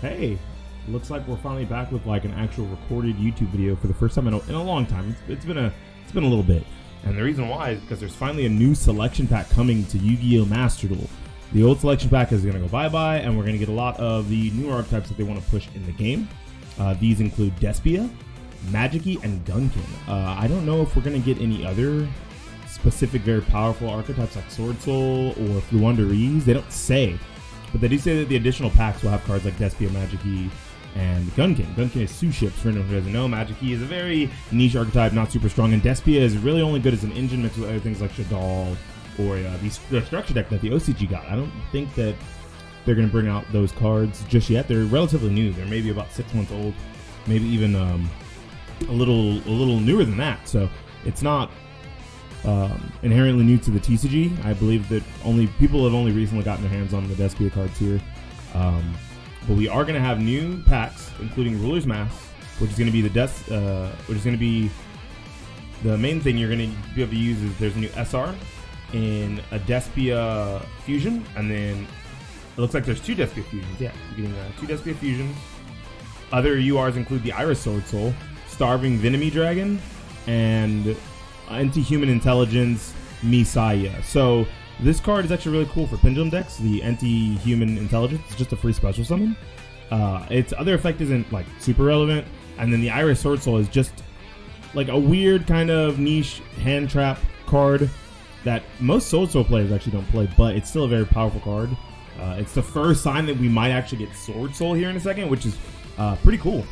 Hey, looks like we're finally back with like an actual recorded YouTube video for the first time in a long time. It's been a little bit, and the reason why is because there's finally a new selection pack coming to Yu-Gi-Oh! Master Duel. The old selection pack is going to go bye-bye, and we're going to get a lot of the new archetypes that they want to push in the game. These include Despia, Magic-E, and Gunkin. I don't know if we're going to get any other specific, very powerful archetypes like Sword Soul or Fluundereeze. They don't say, but they do say that the additional packs will have cards like Despia, Magic-E, and Gunkin. Gunkin is Suships, for anyone who doesn't know. Magic-E is a very niche archetype, not super strong, and Despia is really only good as an engine mixed with other things like Shadal or the structure deck that the OCG got. I don't think that they're going to bring out those cards just yet. They're relatively new. They're maybe about 6 months old, maybe even a little newer than that. So it's not inherently new to the TCG. I believe that people have only recently gotten their hands on the Despia cards here. But we are going to have new packs, including Ruler's Mask, which is going to be the main thing you're going to be able to use. Is there's a new SR in a Despia fusion, and then it looks like there's 2 Despia fusions. Yeah, you're getting 2 Despia fusions. Other URs include the Iris Sword Soul, Starving Venomy Dragon, and Anti-Human Intelligence Misaya. So this card is actually really cool for Pendulum decks. The Anti-Human Intelligence is just a free special summon. Its other effect isn't like super relevant, and then the Iris Sword Soul is just like a weird kind of niche hand trap card that most Sword Soul players actually don't play, but it's still a very powerful card. It's the first sign that we might actually get Sword Soul here in a second, which is pretty cool.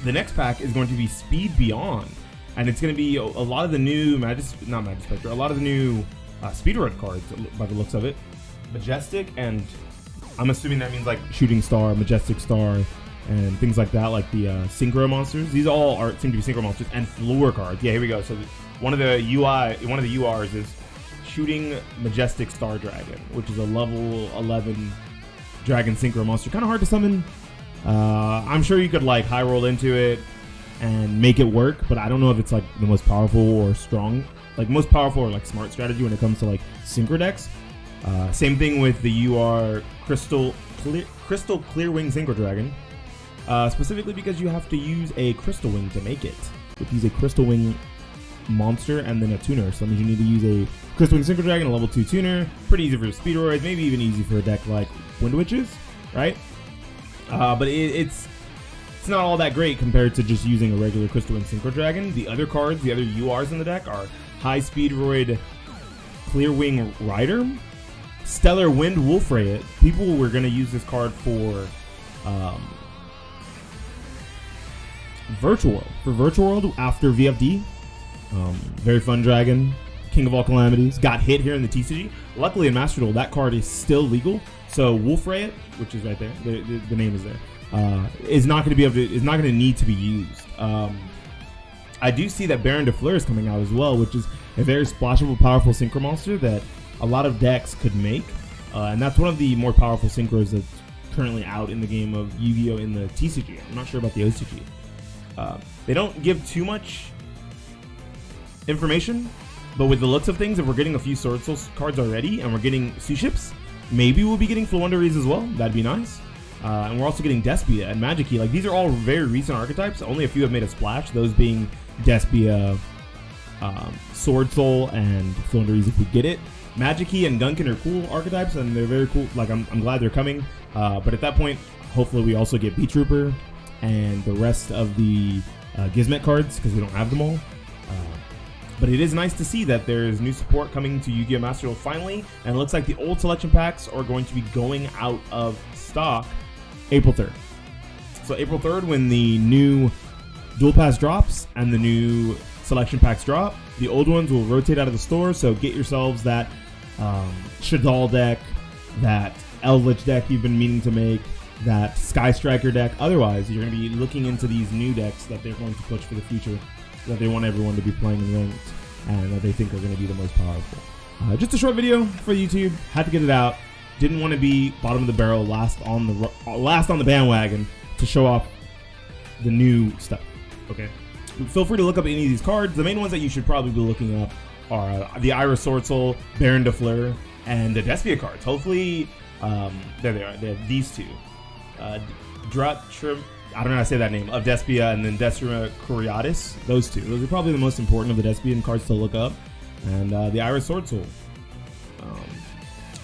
The next pack is going to be Speed Beyond, and it's going to be a lot of the new a lot of the new Speedrun cards by the looks of it. Majestic, and I'm assuming that means like Shooting Star, Majestic Star, and things like that, like the Synchro monsters. These all seem to be Synchro monsters and floor cards. Yeah, here we go. So one of the URs is Shooting Majestic Star Dragon, which is a level 11 Dragon Synchro monster. Kind of hard to summon. I'm sure you could like high roll into it and make it work, but I don't know if it's like the most powerful or strong, like most powerful or like smart strategy when it comes to like Synchro decks. Same thing with the UR Crystal Clear Wing Synchro Dragon, specifically because you have to use a Crystal Wing to make it. You use a Crystal Wing monster and then a tuner, so that means you need to use a Crystal Wing Synchro Dragon, a level 2 tuner. Pretty easy for Speedroids, maybe even easy for a deck like Wind Witches, right? But it's not all that great compared to just using a regular Crystal Wing Synchro Dragon. The other cards, the other URs in the deck are High Speedroid Clear Wing Rider, Stellar Wind Wolfrayet. People were going to use this card for Virtual World after VFD. Very fun dragon, King of all calamities. Got hit here in the TCG. Luckily in Master Duel, that card is still legal. So Wolfrayet, which is right there, the name is there, is not going to need to be used. I do see that Baron de Fleur is coming out as well, which is a very splashable, powerful Synchro monster that a lot of decks could make, and that's one of the more powerful Synchros that's currently out in the game of Yu-Gi-Oh! In the TCG. I'm not sure about the OCG. They don't give too much information, but with the looks of things, if we're getting a few Sword Soul cards already and we're getting Suships, maybe we'll be getting Fluundereeze as well. That'd be nice. And we're also getting Despia and Magic-E. Like, these are all very recent archetypes. Only a few have made a splash, those being Despia, Sword Soul, and Fluundereeze if we get it. Magic-E and Gunkin are cool archetypes, and they're very cool. Like, I'm glad they're coming. But at that point, hopefully we also get B-Trooper and the rest of the Gizmet cards, because we don't have them all. But it is nice to see that there's new support coming to Yu-Gi-Oh! Master Duel finally, and it looks like the old selection packs are going to be going out of stock April 3rd. So April 3rd, when the new Duel Pass drops and the new selection packs drop, the old ones will rotate out of the store, so get yourselves that Shadal deck, that Eldritch deck you've been meaning to make, that Sky Striker deck. Otherwise, you're going to be looking into these new decks that they're going to push for the future, that they want everyone to be playing in ranked, and that they think are going to be the most powerful. Just a short video for YouTube. Had to get it out. Didn't want to be bottom of the barrel, last on the bandwagon to show off the new stuff. Okay. Feel free to look up any of these cards. The main ones that you should probably be looking up are the Iris Sword Soul, Baron de Fleur, and the Despia cards. Hopefully, there they are. They have these two. I don't know how to say that name, of Despia, and then Decima Coriatis. Those two. Those are probably the most important of the Despian cards to look up. And the Iris Sword Soul.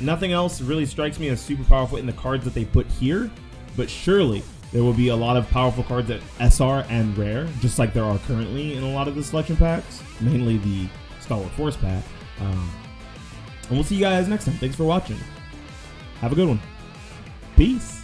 Nothing else really strikes me as super powerful in the cards that they put here, but surely there will be a lot of powerful cards at SR and Rare, just like there are currently in a lot of the selection packs, mainly the Stalwart Force pack. And we'll see you guys next time. Thanks for watching. Have a good one. Peace.